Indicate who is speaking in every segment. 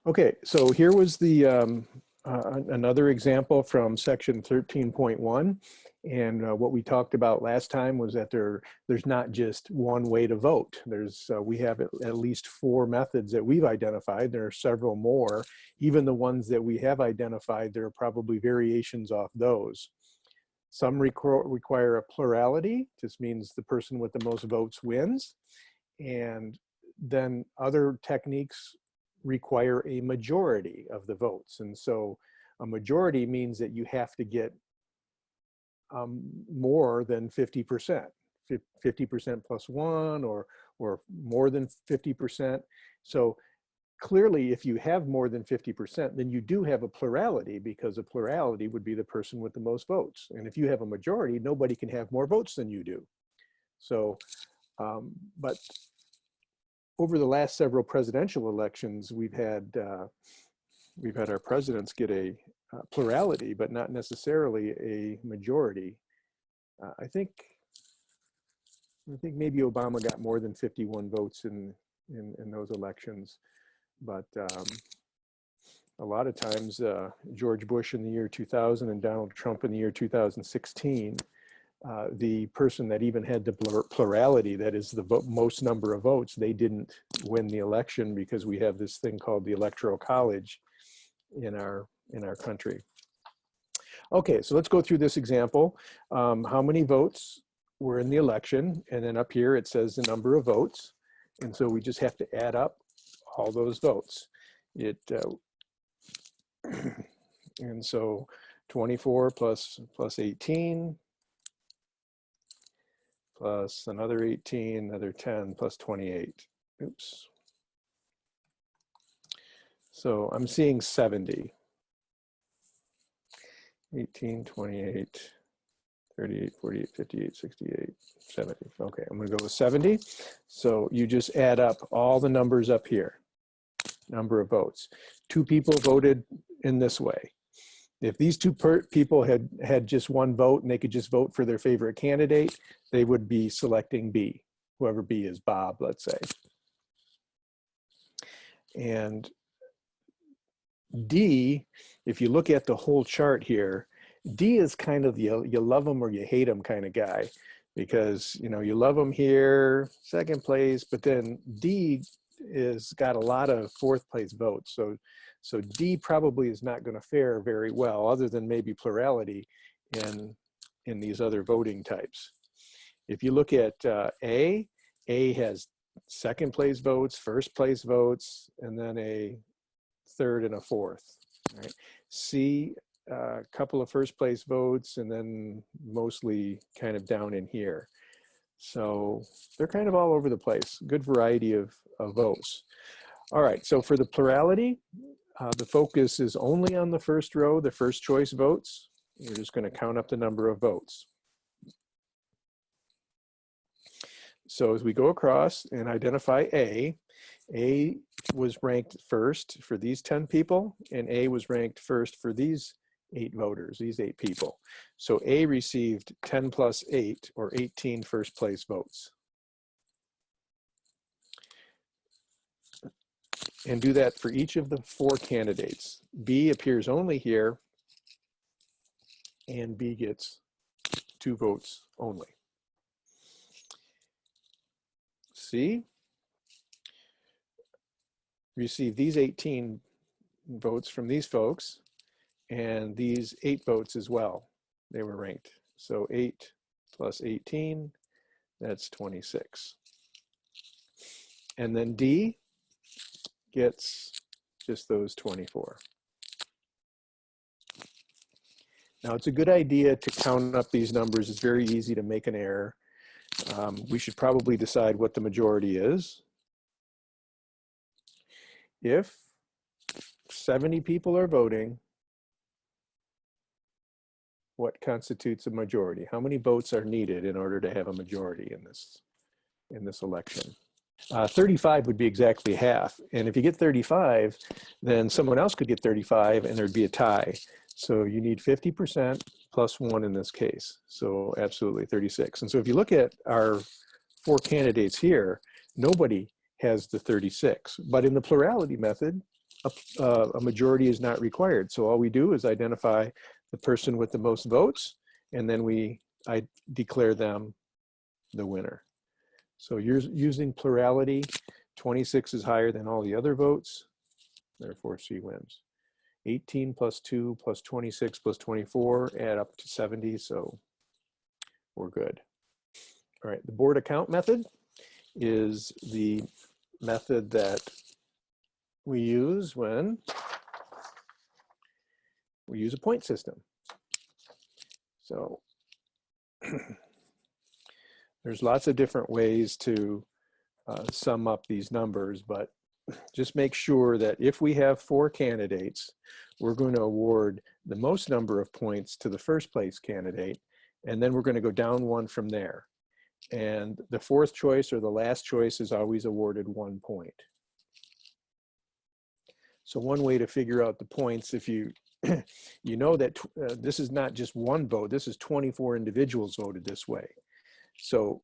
Speaker 1: Okay, so here was the another example from section 13.1. And what we talked about last time was that there's not just one way to vote. We have at least 4 methods that we've identified. There are several more. Even the ones that we have identified, there are probably variations off those. Some require a plurality. This means the person with the most votes wins. And then other techniques require a majority of the votes. And so a majority means that you have to get more than 50%, 50% plus 1 or more than 50%. So clearly, if you have more than 50%, then you do have a plurality, because a plurality would be the person with the most votes. And if you have a majority, nobody can have more votes than you do. So, but over the last several presidential elections, we've had our presidents get a plurality, but not necessarily a majority. I think maybe Obama got more than 51 votes in those elections, but a lot of times George Bush in the year 2000 and Donald Trump in the year 2016, the person that even had the plurality, that is the most number of votes, they didn't win the election, because we have this thing called the Electoral College in our country. Okay, so let's go through this example. How many votes were in the election? And then up here it says the number of votes. And so we just have to add up all those votes. And so 24 plus 18, plus another 18, another 10, plus 28. Oops. So I'm seeing 70. 18, 28, 38, 48, 58, 68, 70. Okay, I'm gonna go with 70. So you just add up all the numbers up here, number of votes. 2 people voted in this way. If these 2 people had just 1 vote and they could just vote for their favorite candidate, they would be selecting B, whoever B is, Bob, let's say. And D, if you look at the whole chart here, D is kind of you love him or you hate him kind of guy, because you love him here, 2nd place, but then D is got a lot of 4th place votes. So D probably is not going to fare very well, other than maybe plurality in these other voting types. If you look at A has 2nd place votes, 1st place votes, and then a 3rd and a 4th. Right? C, a couple of 1st place votes, and then mostly kind of down in here. So they're kind of all over the place. Good variety of votes. All right, so for the plurality, the focus is only on the 1st row, the 1st choice votes. You're just going to count up the number of votes. So as we go across and identify A was ranked 1st for these 10 people, and A was ranked 1st for these 8 voters, these 8 people. So A received 10 plus 8, or 18 1st place votes. And do that for each of the 4 candidates. B appears only here, and B gets 2 votes only. C received these 18 votes from these folks, and these 8 votes as well. They were ranked. So 8 plus 18, that's 26. And then D gets just those 24. Now, it's a good idea to count up these numbers. It's very easy to make an error. We should probably decide what the majority is. If 70 people are voting, what constitutes a majority? How many votes are needed in order to have a majority in this election? 35 would be exactly half. And if you get 35, then someone else could get 35 and there'd be a tie. So you need 50% plus 1 in this case. So absolutely 36. And so if you look at our 4 candidates here, nobody has the 36. But in the plurality method, a majority is not required. So all we do is identify the person with the most votes, and then I declare them the winner. So you're using plurality. 26 is higher than all the other votes, therefore C wins. 18 plus 2 plus 26 plus 24 add up to 70, so we're good. All right, the Borda count method is the method that we use when we use a point system. So there's lots of different ways to sum up these numbers, but just make sure that if we have 4 candidates, we're going to award the most number of points to the first place candidate, and then we're going to go down 1 from there. And the 4th choice or the last choice is always awarded 1 point. So one way to figure out the points, if you you know that this is not just 1 vote, this is 24 individuals voted this way. So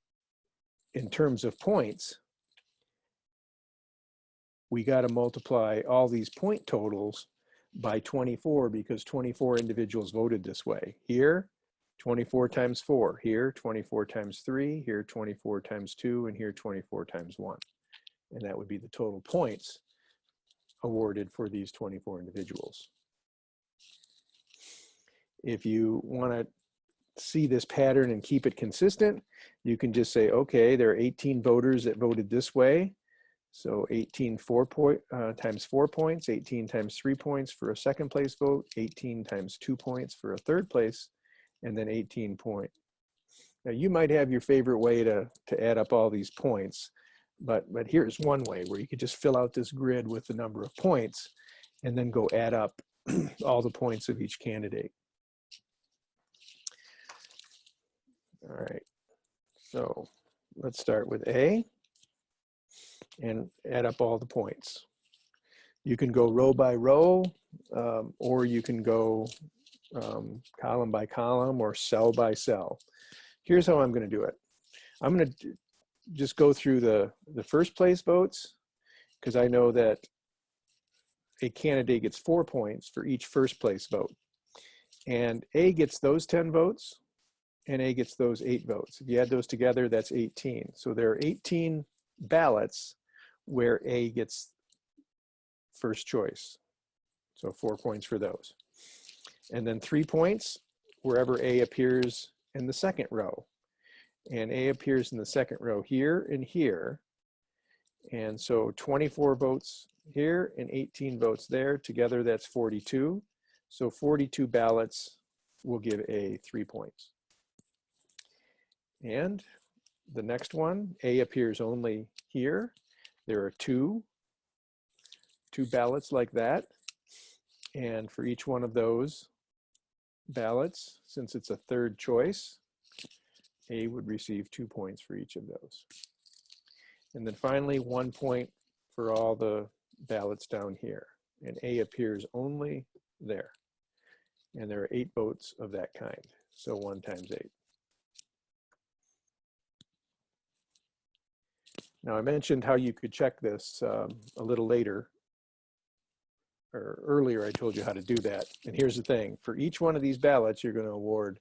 Speaker 1: in terms of points, we got to multiply all these point totals by 24 because 24 individuals voted this way. Here, 24 times 4. Here, 24 times 3. Here, 24 times 2. And here, 24 times 1. And that would be the total points awarded for these 24 individuals. If you want to see this pattern and keep it consistent, you can just say, okay, there are 18 voters that voted this way. So 18 times 4 points, 18 times 3 points for a second place vote, 18 times 2 points for a third place, and then 18 points. Now you might have your favorite way to add up all these points, but here's one way where you could just fill out this grid with the number of points and then go add up all the points of each candidate. All right, so let's start with A and add up all the points. You can go row by row, or you can go column by column or cell by cell. Here's how I'm going to do it. I'm going to just go through the first place votes, because I know that a candidate gets 4 points for each first place vote. And A gets those 10 votes, and A gets those 8 votes. If you add those together, that's 18. So there are 18 ballots where A gets first choice. So 4 points for those. And then 3 points wherever A appears in the second row. And A appears in the second row here and here. And so 24 votes here and 18 votes there. Together, that's 42. So 42 ballots will give A 3 points. And the next one, A appears only here. There are two ballots like that. And for each one of those ballots, since it's a third choice, A would receive 2 points for each of those. And then finally, 1 point for all the ballots down here. And A appears only there. And there are 8 votes of that kind. So 1 times 8. Now I mentioned how you could check this a little later, or earlier I told you how to do that. And here's the thing, for each one of these ballots, you're going to award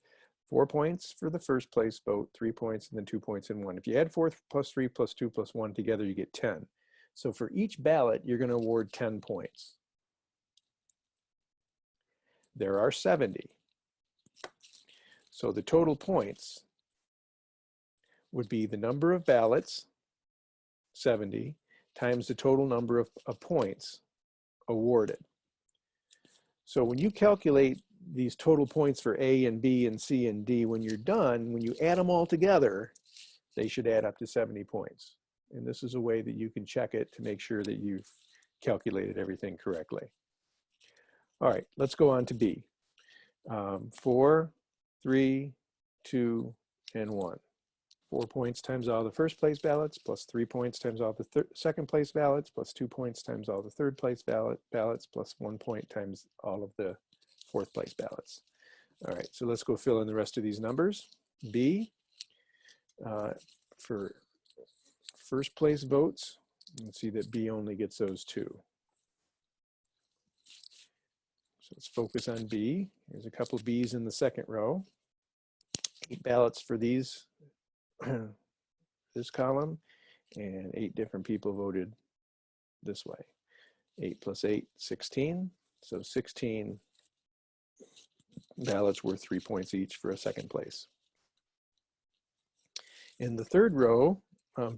Speaker 1: 4 points for the first place vote, 3 points, and then 2 points and 1. If you add 4 plus 3 plus 2 plus 1 together, you get 10. So for each ballot, you're going to award 10 points. There are 70. So the total points would be the number of ballots, 70, times the total number of points awarded. So when you calculate these total points for A and B and C and D, when you're done, when you add them all together, they should add up to 70 points. And this is a way that you can check it to make sure that you've calculated everything correctly. All right, let's go on to B. 4, 3, 2, and 1. 4 points times all the first place ballots, plus 3 points times all the second place ballots, plus 2 points times all the third place ballots, plus 1 point times all of the fourth place ballots. All right, so let's go fill in the rest of these numbers. B, for first place votes, you can see that B only gets those 2. So let's focus on B. There's a couple of B's in the second row. 8 ballots for these, this column, and 8 different people voted this way. 8 plus 8, 16. So 16 ballots worth 3 points each for a second place. In the third row,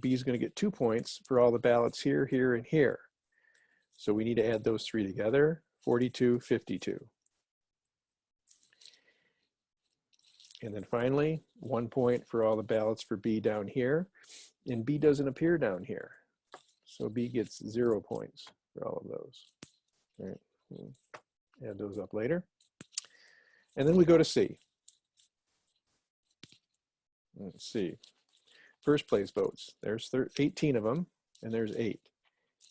Speaker 1: B is going to get 2 points for all the ballots here, here, and here. So we need to add those 3 together, 42, 52. And then finally, 1 point for all the ballots for B down here. And B doesn't appear down here. So B gets 0 points for all of those. All right, we'll add those up later. And then we go to C. Let's see. First place votes. There's 18 of them, and there's 8.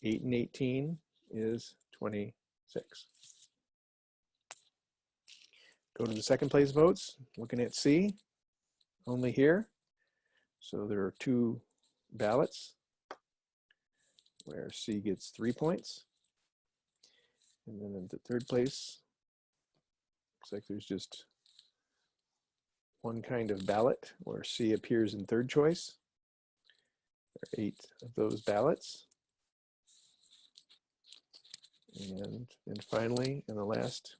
Speaker 1: 8 and 18 is 26. Go to the second place votes, looking at C, only here. So there are 2 ballots where C gets 3 points. And then in the third place, looks like there's just one kind of ballot where C appears in third choice. There are 8 of those ballots. And then finally, in the last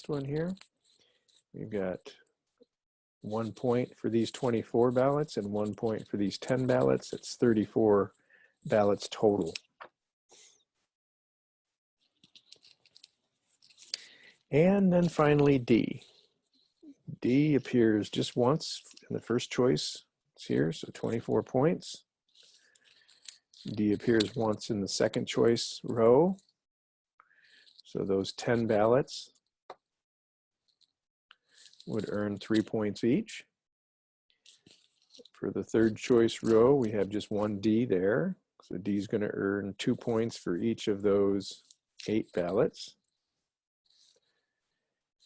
Speaker 1: one here, we've got 1 point for these 24 ballots and 1 point for these 10 ballots. It's 34 ballots total. And then finally D. D appears just once in the first choice. It's here, so 24 points. D appears once in the second choice row. So those 10 ballots would earn 3 points each. For the third choice row, we have just one D there. So D is going to earn 2 points for each of those 8 ballots.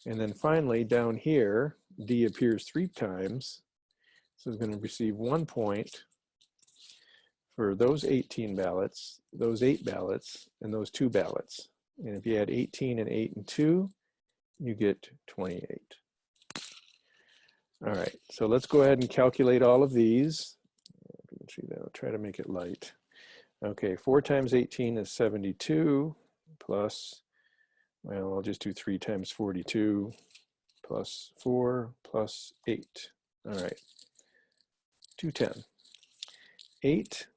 Speaker 1: And then finally, down here, D appears 3 times. So it's going to receive 1 point for those 18 ballots, those 8 ballots, and those 2 ballots. And if you add 18 and 8 and 2, you get 28. All right, so let's go ahead and calculate all of these. You can see that. I'll try to make it light. Okay, 4 times 18 is 72 plus, well, I'll just do 3 times 42 plus 4 plus 8. All right, 210. 8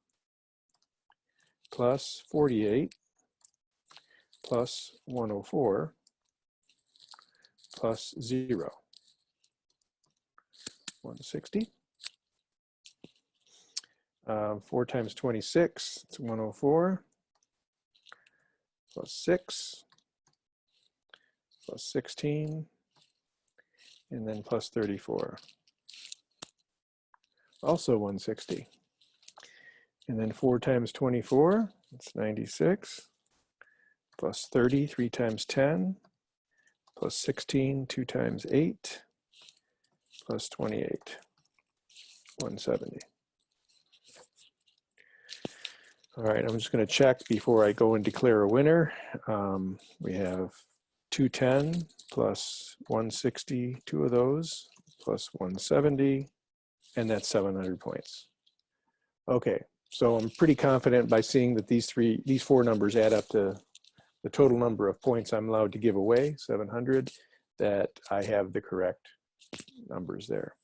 Speaker 1: plus 48 plus 104 plus 0. 160. 4 times 26, it's 104, plus 6, plus 16, and then plus 34. Also 160. And then 4 times 24, it's 96, plus 30, 3 times 10, plus 16, 2 times 8, plus 28, 170. All right, I'm just going to check before I go and declare a winner. We have 210 plus 160, 2 of those, plus 170, and that's 700 points. Okay, so I'm pretty confident by seeing that these 4 numbers add up to the total number of points I'm allowed to give away, 700, that I have the correct numbers there.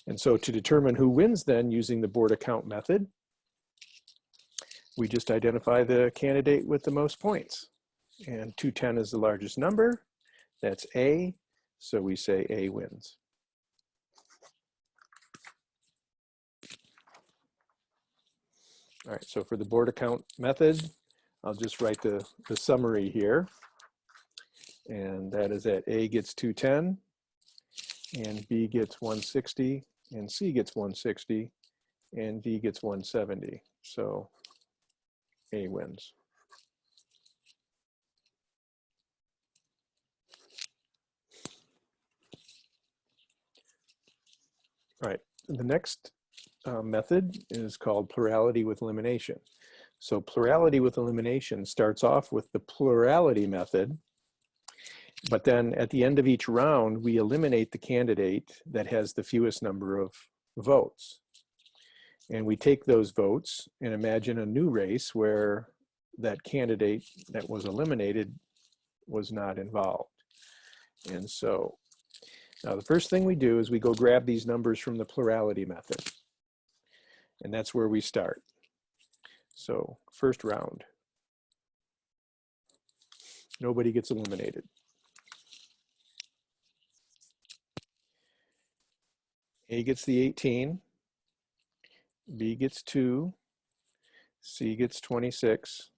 Speaker 1: And so to determine who wins then using the Borda count method, we just identify the candidate with the most points. And 210 is the largest number. That's A. So we say A wins. All right, so for the Borda count method, I'll just write the summary here. And that is that A gets 210, and B gets 160, and C gets 160, and D gets 170. So A wins. All right, the next method is called plurality with elimination. So plurality with elimination starts off with the plurality method, But then at the end of each round, we eliminate the candidate that has the fewest number of votes. And we take those votes and imagine a new race where that candidate that was eliminated was not involved. And so now the first thing we do is we go grab these numbers from the plurality method. And that's where we start. So first round, nobody gets eliminated. A gets the 18, B gets 2, C gets 26,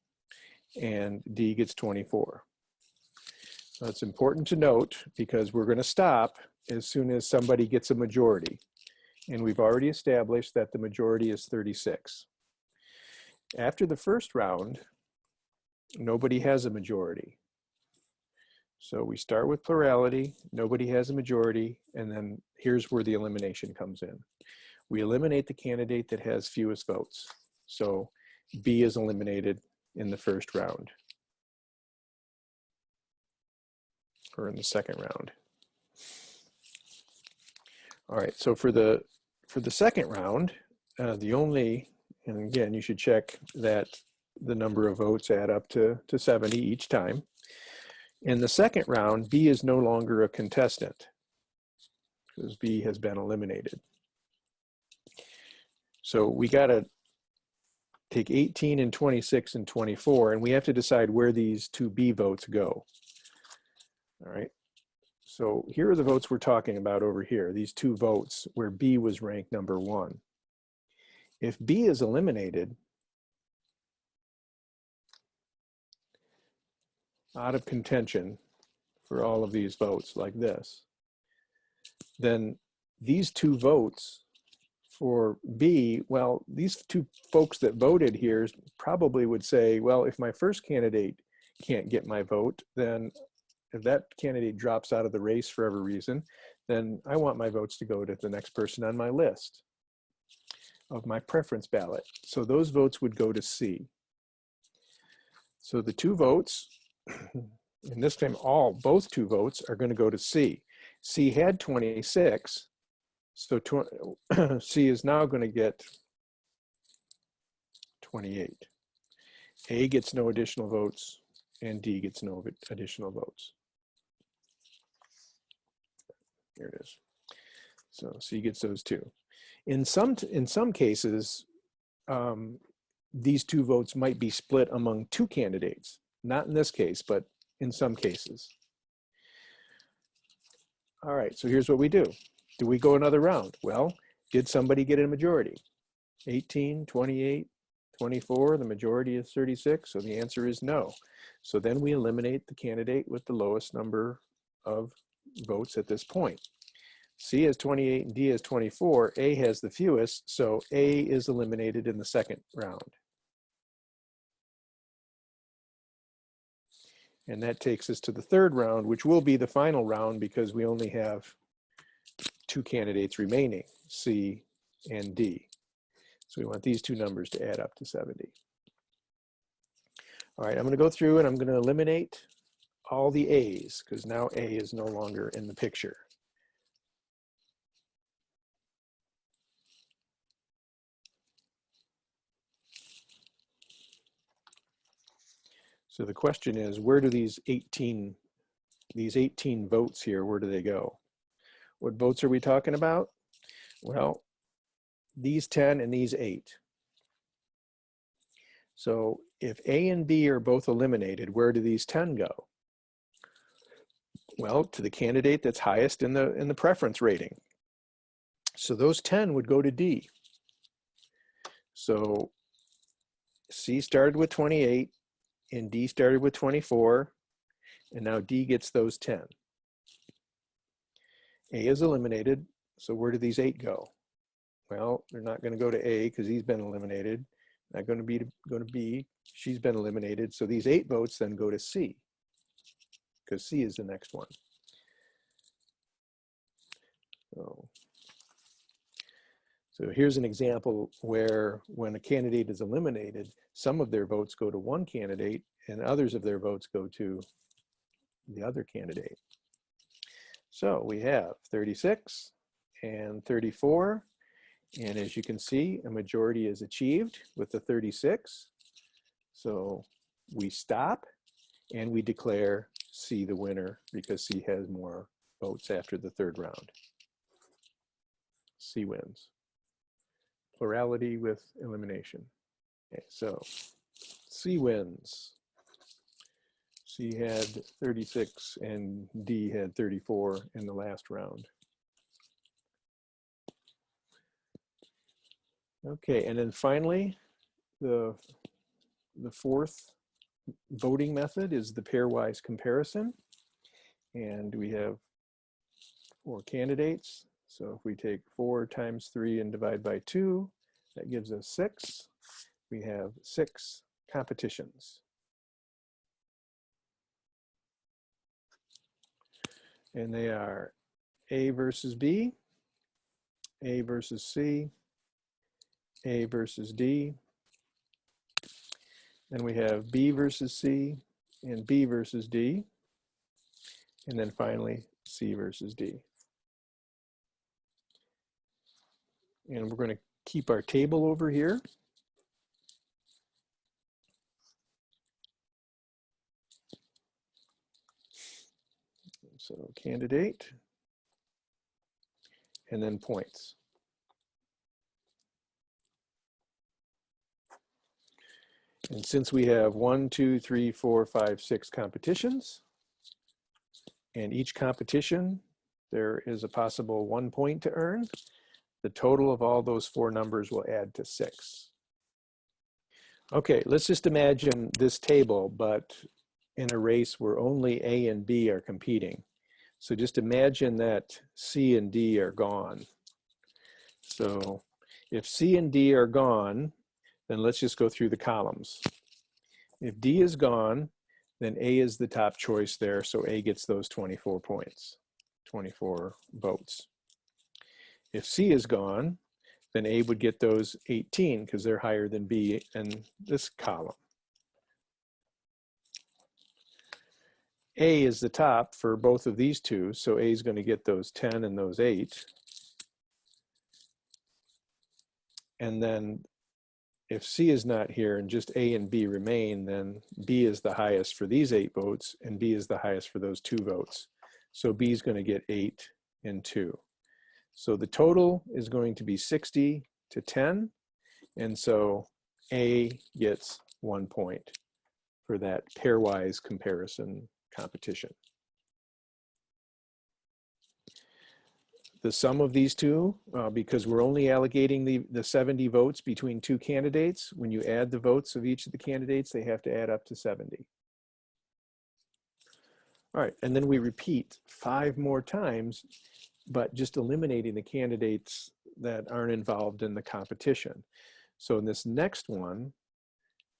Speaker 1: and D gets 24. Now, it's important to note because we're going to stop as soon as somebody gets a majority. And we've already established that the majority is 36. After the first round, nobody has a majority. So we start with plurality, nobody has a majority, and then here's where the elimination comes in. We eliminate the candidate that has fewest votes. So B is eliminated in the first round, or in the second round. All right, so for the second round, the only, and again, you should check that the number of votes add up to 70 each time. In the second round, B is no longer a contestant because B has been eliminated. So we got to take 18 and 26 and 24, and we have to decide where these two B votes go. All right. So here are the votes we're talking about over here, these two votes where B was ranked number 1. If B is eliminated out of contention for all of these votes like this, then these two votes for B, well, these two folks that voted here probably would say, well, if my first candidate can't get my vote, then if that candidate drops out of the race for every reason, then I want my votes to go to the next person on my list of my preference ballot. So those votes would go to C. So the two votes, and this time both two votes are going to go to C. C had 26, so C is now going to get 28. A gets no additional votes, and D gets no additional votes. Here it is. So C gets those two. In some cases, these two votes might be split among two candidates. Not in this case, but in some cases. All right, so here's what we do. Do we go another round? Well, did somebody get a majority? 18, 28, 24, the majority is 36, so the answer is no. So then we eliminate the candidate with the lowest number of votes at this point. C has 28 and D has 24, A has the fewest, so A is eliminated in the second round. And that takes us to the third round, which will be the final round because we only have two candidates remaining, C and D. So we want these two numbers to add up to 70. All right, I'm going to go through and I'm going to eliminate all the A's because now A is no longer in the picture. So the question is, where do these 18 votes here, where do they go? What votes are we talking about? Well, these 10 and these 8. So if A and B are both eliminated, where do these 10 go? Well, to the candidate that's highest in the preference rating. So those 10 would go to D. So C started with 28 and D started with 24, and now D gets those 10. A is eliminated, so where do these 8 go? Well, they're not going to go to A because he's been eliminated. Not going to B, she's been eliminated. So these 8 votes then go to C because C is the next one. So here's an example where when a candidate is eliminated, some of their votes go to one candidate and others of their votes go to the other candidate. So we have 36 and 34. And as you can see, a majority is achieved with the 36. So we stop and we declare C the winner because C has more votes after the third round. C wins. Plurality with elimination. Okay, so C wins. C had 36 and D had 34 in the last round. Okay, and then finally, the fourth voting method is the pairwise comparison. And we have 4 candidates. So if we take 4 times 3 and divide by 2, that gives us 6. We have 6 competitions. And they are A versus B, A versus C, A versus D. Then we have B versus C and B versus D. And then finally, C versus D. And we're going to keep our table over here. So candidate, and then points. And since we have 1, 2, 3, 4, 5, 6 competitions, and each competition, there is a possible 1 point to earn, the total of all those 4 numbers will add to 6. Okay, let's just imagine this table, but in a race where only A and B are competing. So just imagine that C and D are gone. So if C and D are gone, then let's just go through the columns. If D is gone, then A is the top choice there, so A gets those 24 points, 24 votes. If C is gone, then A would get those 18 because they're higher than B in this column. A is the top for both of these two, so A is going to get those 10 and those 8. And then if C is not here and just A and B remain, then B is the highest for these 8 votes and B is the highest for those 2 votes. So B is going to get 8 and 2. So the total is going to be 60 to 10. And so A gets 1 point for that pairwise comparison competition. The sum of these two, because we're only allocating the 70 votes between 2 candidates, when you add the votes of each of the candidates, they have to add up to 70. All right, and then we repeat 5 more times, but just eliminating the candidates that aren't involved in the competition. So in this next one,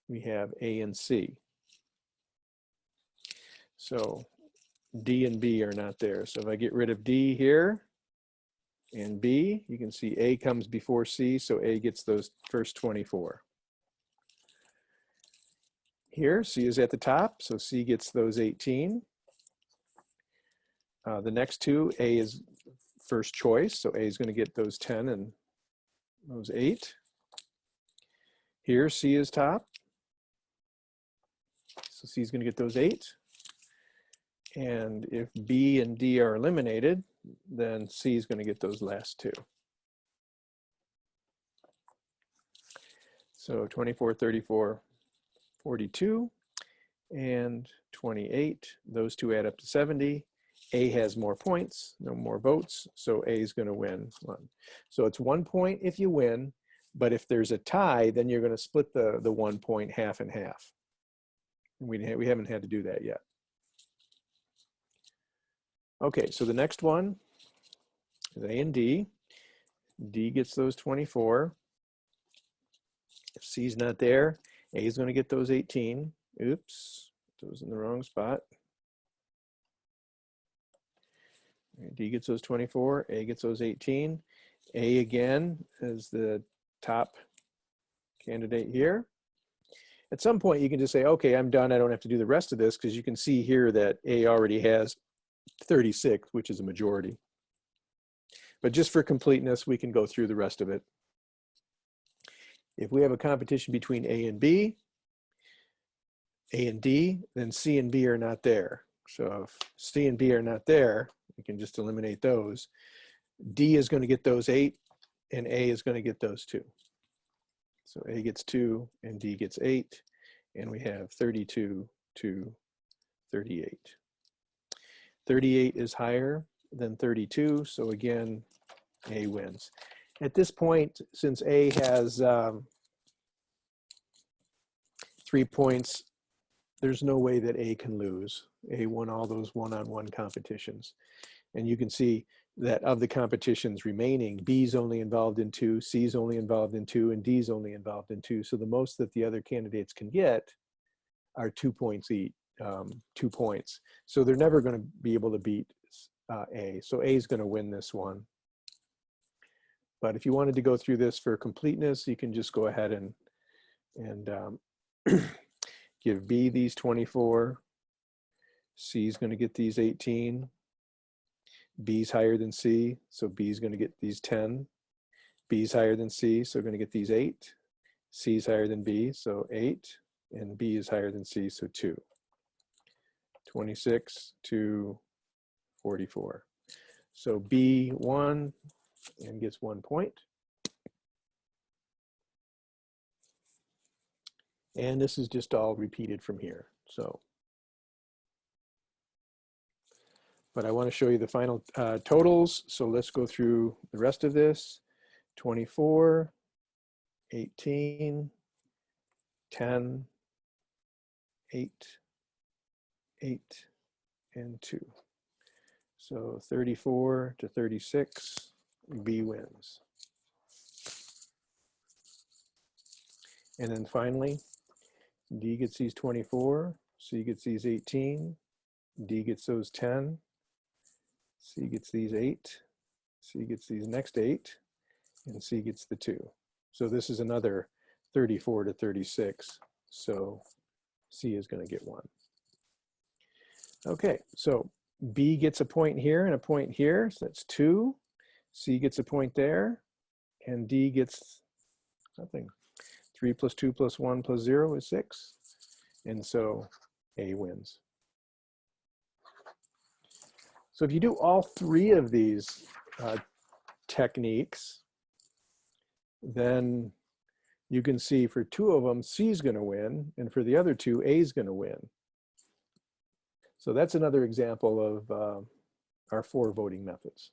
Speaker 1: we have A and C. So D and B are not there. So if I get rid of D here and B, you can see A comes before C, so A gets those first 24. Here, C is at the top, so C gets those 18. The next two, A is first choice, so A is going to get those 10 and those 8. Here, C is top, so C is going to get those 8. And if B and D are eliminated, then C is going to get those last 2. So 24, 34, 42, and 28. Those two add up to 70. A has more points, no more votes, so A is going to win 1. So it's 1 point if you win, but if there's a tie, then you're going to split the 1 point half and half. We haven't had to do that yet. Okay, so the next one is A and D. D gets those 24. If C's not there, A is going to get those 18. Oops, those in the wrong spot. D gets those 24, A gets those 18. A again is the top candidate here. At some point, you can just say, okay, I'm done. I don't have to do the rest of this, because you can see here that A already has 36, which is a majority. But just for completeness, we can go through the rest of it. If we have a competition between A and B, A and D, then C and B are not there. So if C and B are not there, we can just eliminate those. D is going to get those 8, and A is going to get those 2. So A gets 2, and D gets 8, and we have 32 to 38. 38 is higher than 32, so again, A wins. At this point, since A has 3 points, there's no way that A can lose. A won all those one-on-one competitions. And you can see that of the competitions remaining, B's only involved in 2, C's only involved in 2, and D's only involved in 2. So the most that the other candidates can get are 2 points each, 2 points. So they're never going to be able to beat A. So A is going to win this one. But if you wanted to go through this for completeness, you can just go ahead and give B these 24. C is going to get these 18. B's higher than C, so B's going to get these 10. B's higher than C, so we're going to get these 8. C's higher than B, so 8. And B is higher than C, so 2. 26 to 44. So B won and gets 1 point. And this is just all repeated from here. So, but I want to show you the final totals. So let's go through the rest of this. 24, 18, 10, 8, 8, and 2. So 34 to 36, B wins. And then finally, D gets these 24, C gets these 18, D gets those 10, C gets these 8, C gets these next 8, and C gets the 2. So this is another 34 to 36. So C is going to get 1. Okay, so B gets a point here and a point here, so that's 2. C gets a point there, and D gets nothing. 3 plus 2 plus 1 plus 0 is 6. And so A wins. So if you do all 3 of these techniques, then you can see for 2 of them, C is going to win, and for the other 2, A is going to win. So that's another example of our 4 voting methods.